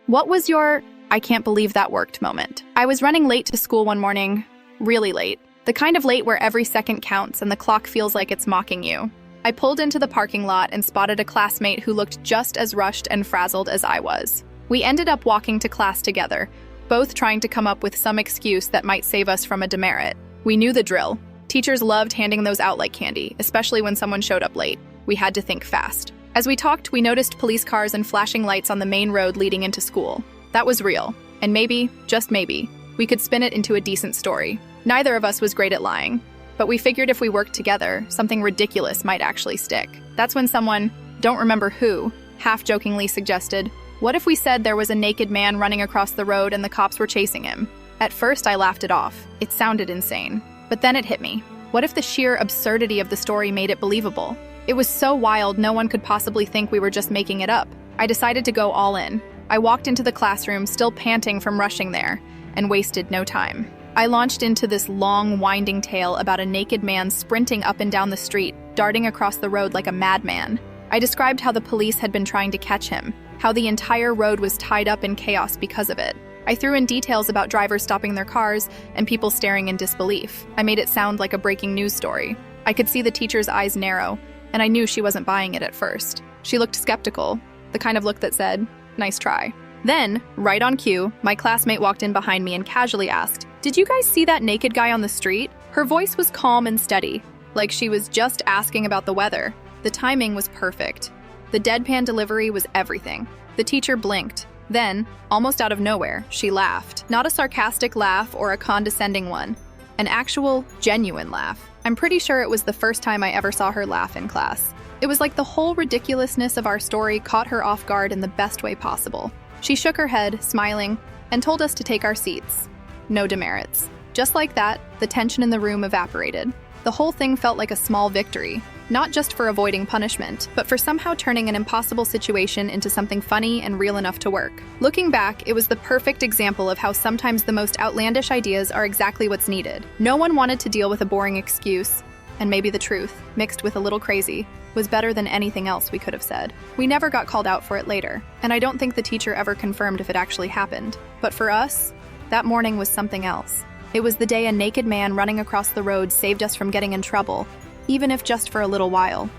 What was your "I can't believe that worked" moment? I was running late to school one morning, really late. The kind of late where every second counts and the clock feels like it's mocking you. I pulled into the parking lot and spotted a classmate who looked just as rushed and frazzled as I was. We ended up walking to class together, both trying to come up with some excuse that might save us from a demerit. We knew the drill. Teachers loved handing those out like candy, especially when someone showed up late. We had to think fast. As we talked, we noticed police cars and flashing lights on the main road leading into school. That was real. And maybe, just maybe, we could spin it into a decent story. Neither of us was great at lying, but we figured if we worked together, something ridiculous might actually stick. That's when someone, don't remember who, half-jokingly suggested, "What if we said there was a naked man running across the road and the cops were chasing him?" At first, I laughed it off. It sounded insane. But then it hit me. What if the sheer absurdity of the story made it believable? It was so wild no one could possibly think we were just making it up. I decided to go all in. I walked into the classroom, still panting from rushing there, and wasted no time. I launched into this long, winding tale about a naked man sprinting up and down the street, darting across the road like a madman. I described how the police had been trying to catch him, how the entire road was tied up in chaos because of it. I threw in details about drivers stopping their cars and people staring in disbelief. I made it sound like a breaking news story. I could see the teacher's eyes narrow, and I knew she wasn't buying it at first. She looked skeptical, the kind of look that said, "Nice try." Then, right on cue, my classmate walked in behind me and casually asked, "Did you guys see that naked guy on the street?" Her voice was calm and steady, like she was just asking about the weather. The timing was perfect. The deadpan delivery was everything. The teacher blinked. Then, almost out of nowhere, she laughed. Not a sarcastic laugh or a condescending one. An actual, genuine laugh. I'm pretty sure it was the first time I ever saw her laugh in class. It was like the whole ridiculousness of our story caught her off guard in the best way possible. She shook her head, smiling, and told us to take our seats. No demerits. Just like that, the tension in the room evaporated. The whole thing felt like a small victory, not just for avoiding punishment, but for somehow turning an impossible situation into something funny and real enough to work. Looking back, it was the perfect example of how sometimes the most outlandish ideas are exactly what's needed. No one wanted to deal with a boring excuse, and maybe the truth, mixed with a little crazy, was better than anything else we could have said. We never got called out for it later, and I don't think the teacher ever confirmed if it actually happened. But for us, that morning was something else. It was the day a naked man running across the road saved us from getting in trouble, even if just for a little while.